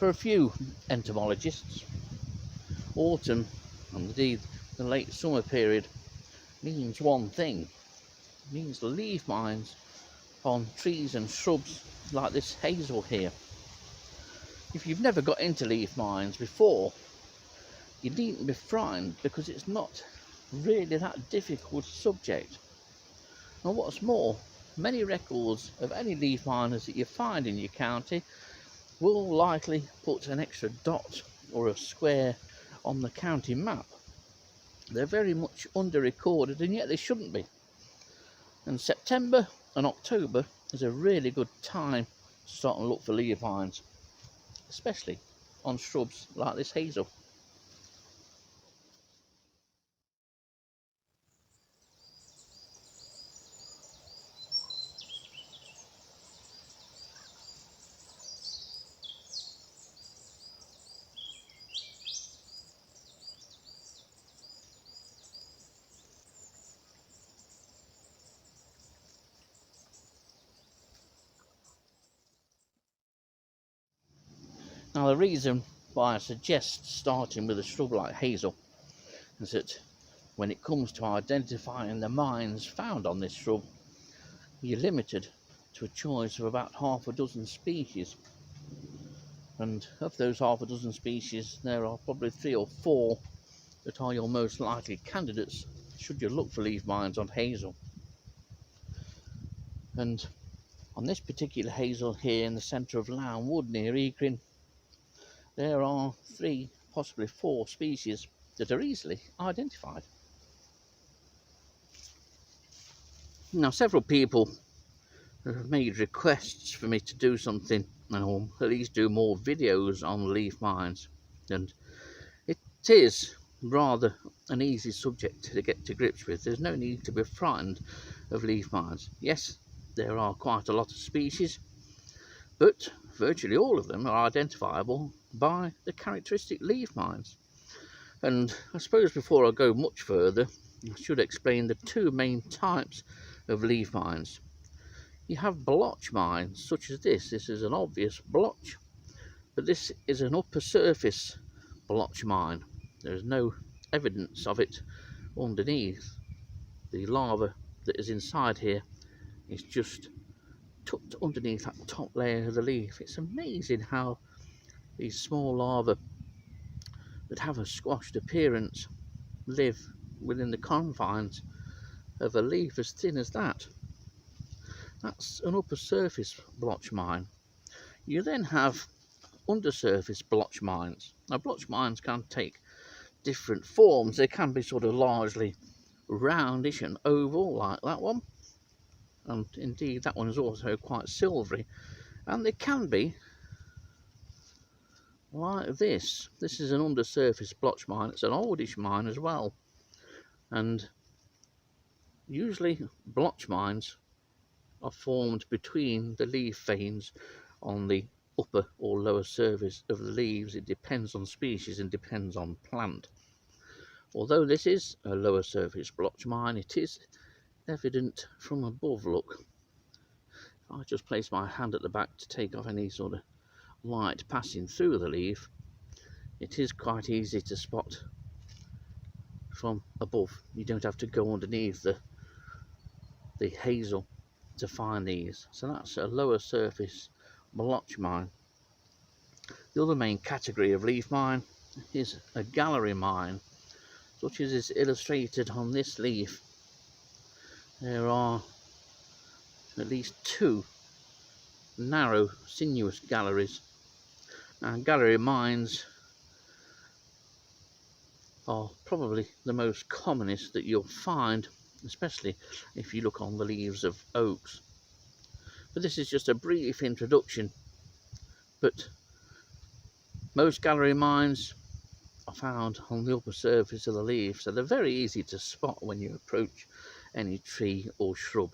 For a few entomologists, autumn, and indeed the late summer period, means one thing. It means leaf mines on trees and shrubs like this hazel here. If you've never got into leaf mines before, you needn't be frightened, because it's not really that difficult subject. And what's more, many records of any leaf miners that you find in your county will likely put an extra dot or a square on the county map. They're very much under-recorded, and yet they shouldn't be. And September and October is a really good time to start and look for leaf mines, especially on shrubs like this hazel. Now, the reason why I suggest starting with a shrub like hazel is that when it comes to identifying the mines found on this shrub, you're limited to a choice of about half a dozen species. And of those half a dozen species, there are probably 3 or 4 that are your most likely candidates should you look for leaf mines on hazel. And on this particular hazel here in the centre of Lown Wood near Eakring, there are 3, possibly 4 species that are easily identified. Now, several people have made requests for me to do something, or at least do more videos on leaf mines, and it is rather an easy subject to get to grips with. There's no need to be frightened of leaf mines. Yes, there are quite a lot of species, but virtually all of them are identifiable by the characteristic leaf mines. And I suppose before I go much further, I should explain the 2 main types of leaf mines. You have blotch mines such as this. This is an obvious blotch, but this is an upper surface blotch mine. There's no evidence of it underneath. The lava that is inside here is just tucked underneath that top layer of the leaf. It's amazing how these small larvae that have a squashed appearance live within the confines of a leaf as thin as that. That's an upper surface blotch mine. You then have undersurface blotch mines. Now, blotch mines can take different forms. They can be sort of largely roundish and oval like that one, and indeed that one is also quite silvery, and they can be like this. This is an undersurface blotch mine. It's an oldish mine as well, and usually blotch mines are formed between the leaf veins on the upper or lower surface of the leaves. It depends on species and depends on plant. Although this is a lower surface blotch mine, it is evident from above. Look, if I just place my hand at the back to take off any sort of light passing through the leaf, it is quite easy to spot from above. You don't have to go underneath the hazel to find these. So that's a lower surface blotch mine. The other main category of leaf mine is a gallery mine, such as is illustrated on this leaf. There are at least 2 narrow sinuous galleries, and gallery mines are probably the most commonest that you'll find, especially if you look on the leaves of oaks. But this is just a brief introduction. But most gallery mines are found on the upper surface of the leaf, so they're very easy to spot when you approach any tree or shrub.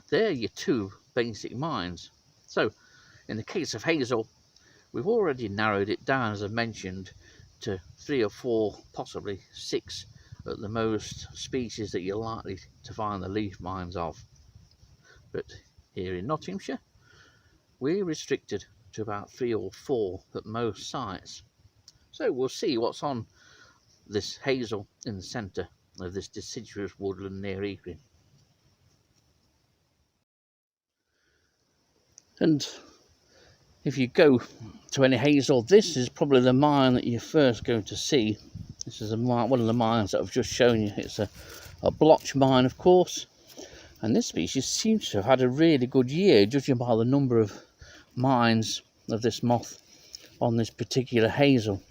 They're your 2 basic mines. So in the case of hazel, we've already narrowed it down, as I mentioned, to 3 or 4, possibly 6 at the most species that you're likely to find the leaf mines of. But here in Nottinghamshire, we're restricted to about 3 or 4 at most sites. So we'll see what's on this hazel in the centre of this deciduous woodland near Ealing. And if you go to any hazel, this is probably the mine that you're first going to see. This is one of the mines that I've just shown you. It's a blotch mine, of course, and this species seems to have had a really good year, judging by the number of mines of this moth on this particular hazel.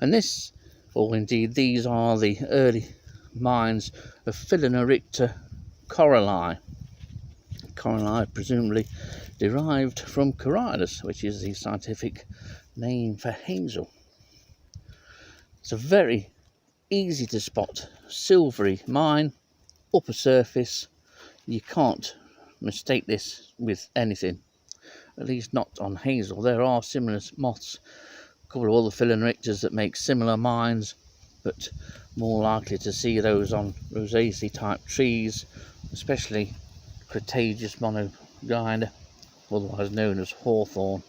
And this, or indeed these, are the early mines of Phylloneurecta coralli. Coralli presumably derived from Corylus, which is the scientific name for hazel. It's a very easy to spot silvery mine, upper surface. You can't mistake this with anything, at least not on hazel. There are similar moths, a couple of other Phylloneurectas that make similar mines, but more likely to see those on rosaceae type trees, especially Crataegus monogyna, otherwise known as hawthorn.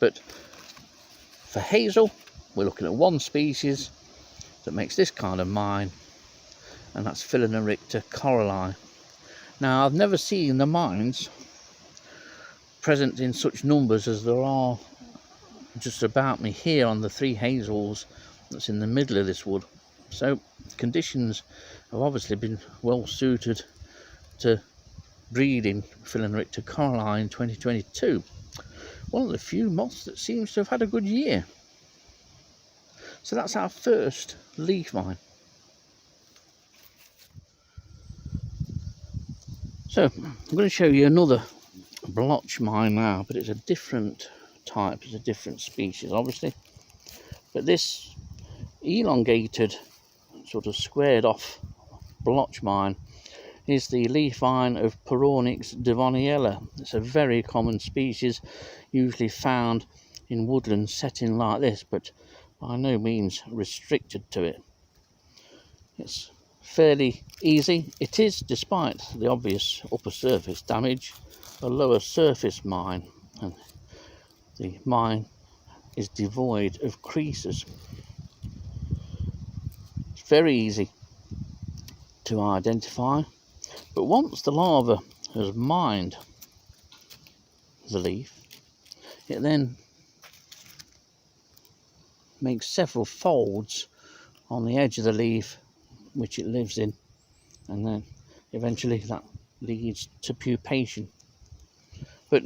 But for hazel, we're looking at one species that makes this kind of mine, and that's Phylloneurecta coralli. Now, I've never seen the mines present in such numbers as there are just about me here on the 3 hazels that's in the middle of this wood. So conditions have obviously been well suited to breeding Phylloneurecta coralli in 2022. One of the few moths that seems to have had a good year. So that's our first leaf mine. So I'm going to show you another blotch mine now, but it's a different type, it's a different species obviously. But this elongated, sort of squared off blotch mine is the leaf mine of Poroonyx devoniella. It's a very common species, usually found in woodland setting like this, but by no means restricted to it. It's fairly easy. It is, despite the obvious upper surface damage, a lower surface mine, and the mine is devoid of creases. It's very easy to identify, but once the larva has mined the leaf, it then makes several folds on the edge of the leaf which it lives in, and then eventually that leads to pupation. But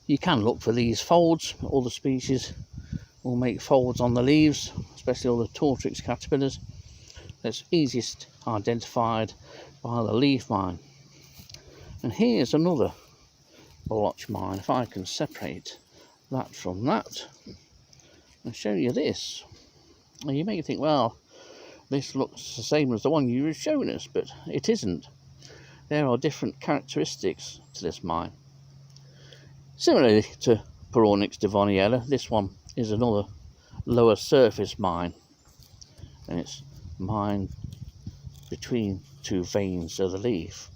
you can look for these folds. Other species will make folds on the leaves, especially all the Tortrix caterpillars. That's easiest identified by the leaf mine. And here's another blotch mine. If I can separate that from that and show you this, and you may think, well, this looks the same as the one you were showing us, but it isn't. There are different characteristics to this mine. Similarly to Poroonyx devoniella, this one is another lower surface mine, and it's mined between 2 veins of the leaf.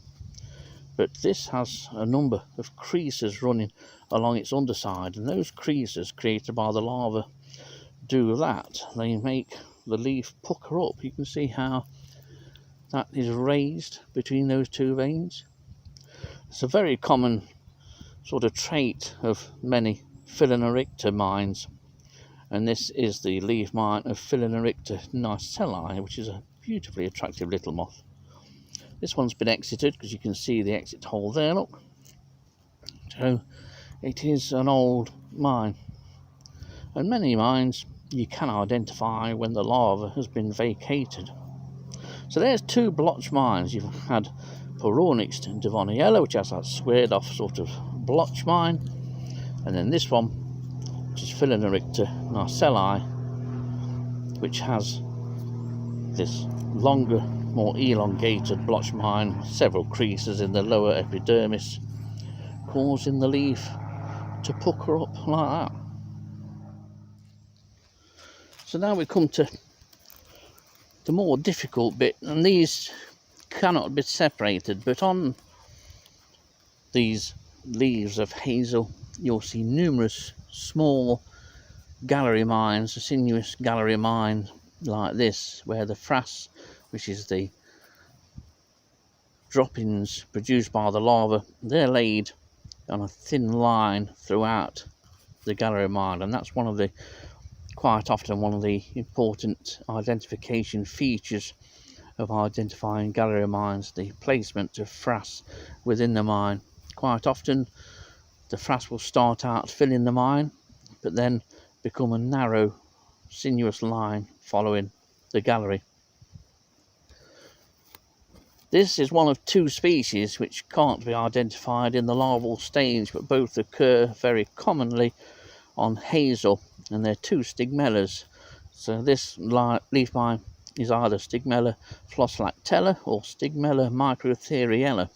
But this has a number of creases running along its underside, and those creases created by the larva do that. They make the leaf pucker up. You can see how that is raised between those 2 veins. It's a very common sort of trait of many Phylloneurecta mines, and this is the leaf mine of Phylloneurecta nicelli, which is a beautifully attractive little moth. This one's been exited because you can see the exit hole there, look. So it is an old mine, and many mines you can identify when the larva has been vacated. So there's 2 blotch mines. You've had Poroonyx devoniella, which has that squared off sort of blotch mine, and then this one, which is Phylloneurecta nicelli, which has this longer, more elongated blotch mine with several creases in the lower epidermis, causing the leaf to pucker up like that. So now we come to the more difficult bit, and these cannot be separated, but on these leaves of Hazel, you'll see numerous small gallery mines, a sinuous gallery mine like this, where the frass, which is the droppings produced by the lava, they're laid on a thin line throughout the gallery mine, and that's quite often one of the important identification features of identifying gallery mines, the placement of frass within the mine. Quite often the frass will start out filling the mine, but then become a narrow, sinuous line following the gallery. This is one of two species which can't be identified in the larval stage, but both occur very commonly on Hazel, and they're two stigmellas. So this leaf mine is either Stigmella flosslactella or Stigmella microtheriella.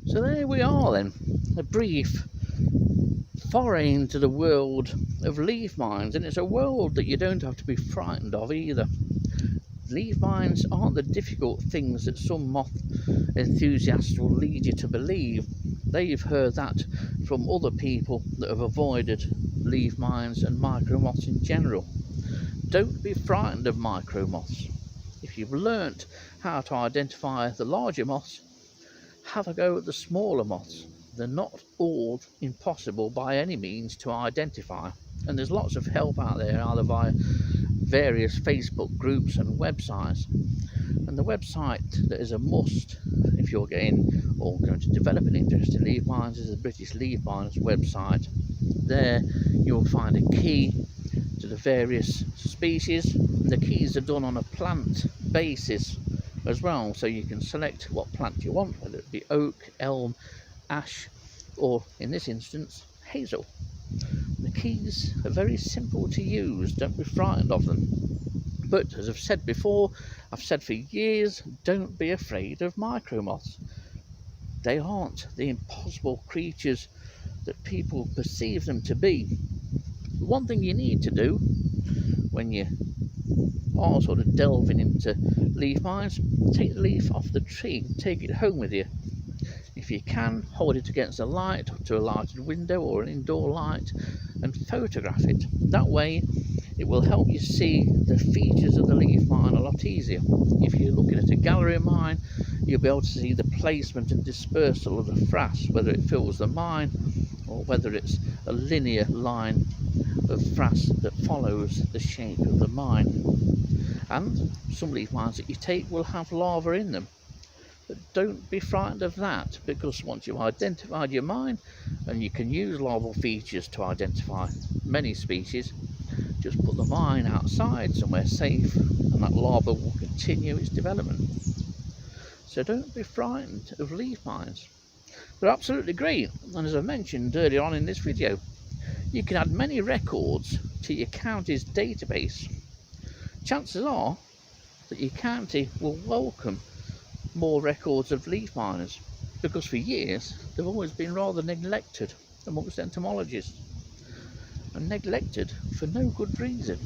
So there we are then, a brief foray into the world of leaf mines, and it's a world that you don't have to be frightened of either. Leaf mines aren't the difficult things that some moth enthusiasts will lead you to believe. They've heard that from other people that have avoided leaf mines and micro moths in general. Don't be frightened of micro moths. If you've learnt how to identify the larger moths, have a go at the smaller moths. They're not all impossible by any means to identify, and there's lots of help out there, either via various Facebook groups and websites. And the website that is a must if you're going to develop an interest in leaf mines is the British Leaf Miners website. There you'll find a key to the various species, and the keys are done on a plant basis as well, so you can select what plant you want, whether it be oak, elm, ash, or in this instance hazel. The keys are very simple to use, don't be frightened of them. But as I've said before, I've said for years, don't be afraid of micro moths. They aren't the impossible creatures that people perceive them to be. The one thing you need to do when you are sort of delving into leaf mines, take the leaf off the tree, take it home with you. If you can, hold it against a light, to a lighted window or an indoor light, and photograph it. That way it will help you see the features of the leaf mine a lot easier. If you're looking at a gallery mine, you'll be able to see the placement and dispersal of the frass, whether it fills the mine or whether it's a linear line of frass that follows the shape of the mine. And some leaf mines that you take will have larva in them. But don't be frightened of that, because once you've identified your mine, and you can use larval features to identify many species, just put the mine outside somewhere safe and that larva will continue its development. So don't be frightened of leaf mines. They're absolutely great, and as I mentioned earlier on in this video, you can add many records to your county's database. Chances are that your county will welcome more records of leaf miners, because for years they've always been rather neglected amongst entomologists, and neglected for no good reason.